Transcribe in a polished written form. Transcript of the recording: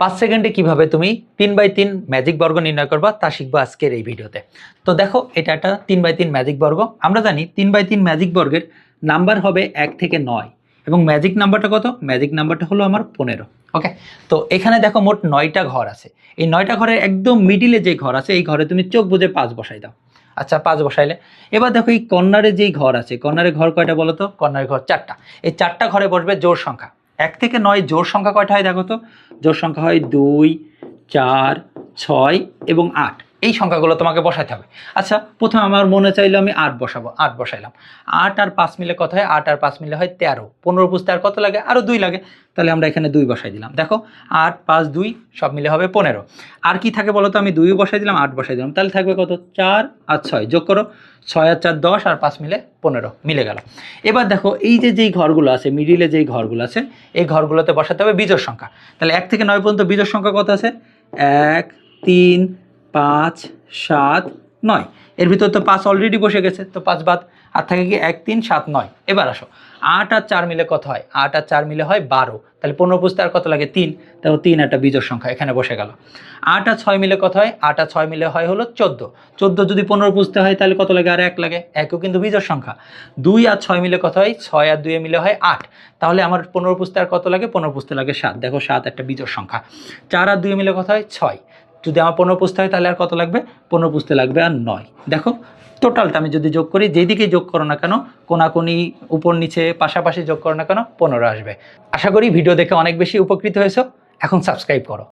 5 সেকেন্ডে কিভাবে তুমি 3/3 ম্যাজিক বর্গ নির্ণয় করবা তা শিখবো আজকের এই ভিডিওতে। তো দেখো এটা একটা 3/3 ম্যাজিক বর্গ। আমরা জানি 3/3 ম্যাজিক বর্গের নাম্বার হবে 1 থেকে 9 এবং ম্যাজিক নাম্বারটা কত? ম্যাজিক নাম্বারটা হলো আমার 15। ওকে, তো এখানে দেখো মোট 9টা ঘর আছে। এই 9টা ঘরের একদম মিডিলে যে ঘর আছে এই ঘরে তুমি চোখ বুজে 5 বসাই দাও। আচ্ছা, 5 বসাইলে এবার দেখো এই কর্নারে যেই ঘর আছে, কর্নারে ঘর কয়টা বলো তো? কর্নারে ঘর 4টা। এই 4টা ঘরে বসবে জোড় সংখ্যা। 1 থেকে 9 জোড় সংখ্যা কয়টা হয় দেখো তো? জোড় সংখ্যা হয় 2, 4, 6 এবং 8। এই সংখ্যাগুলো তোমাকে বসাতে হবে। আচ্ছা, প্রথমে আমার মনে চাইলো আমি 8 বসাবো, 8 বসাইলাম। 8 আর 5 মিলে কত হয়? 8 আর 5 মিলে হয় 13। 15 বুঝতে আর কত লাগে? আরও 2 লাগে। তাহলে আমরা এখানে 2 বসাই দিলাম। দেখো 8, 5, 2 সব মিলে হবে 15। আর কি থাকে বলো তো? আমি 2 বসাই দিলাম, 8 বসাই দিলাম, তাহলে থাকবে কত? 4 আর 6 যোগ করো। 6 আর 4 10 আর 5 মিলে 15 মিলে গেল। এবার দেখো এই যে যেই ঘরগুলো আছে, মিডিলে যেই ঘরগুলো আছে, এই ঘরগুলোতে বসাতে হবে বিজোড় সংখ্যা। তাহলে 1 থেকে 9 পর্যন্ত বিজোড় সংখ্যা কত আছে? 1, 3, 5, 7, 9। এর ভিতর তো 5 অলরেডি বসে গেছে, তো 5 বাদ। আর থাকে কি? 1, 3, 7, 9। এবার আসো 8 আর 4 মিলে কত হয়? 8 আর 4 মিলে হয় 12। তাহলে 15 বুঝতে আর কত লাগে? 3। তাহলে 3 একটা বিজোড় সংখ্যা এখানে বসে গেল। 8 আর 6 মিলে কত হয়? 8 আর 6 মিলে হয় হলো 14। 14 যদি 15 বুঝতে হয় তাহলে কত লাগে? আর 1 লাগে। 1ও কিন্তু বিজোড় সংখ্যা। 2 আর 6 মিলে কত হয়? 6 আর 2 মিলে হয় 8। তাহলে আমার 15 বুঝতে আর কত লাগে? 15 বুঝতে লাগে 7। দেখো 7 একটা বিজোড় সংখ্যা। 4 আর 2 মিলে কত হয়? 6। যদি আমার 15 পুষতে হয় তাহলে আর কত লাগবে? 15 পুষতে লাগবে আর 9। দেখো টোটালটা আমি যদি যোগ করি, যেদিকে যোগ করো না কেন, কোনাকুনি উপর নিচে পাশাপাশি যোগ করো না কেন, 15 আসবে। আশা করি ভিডিও দেখে অনেক বেশি উপকৃত হয়েছো। এখন সাবস্ক্রাইব করো।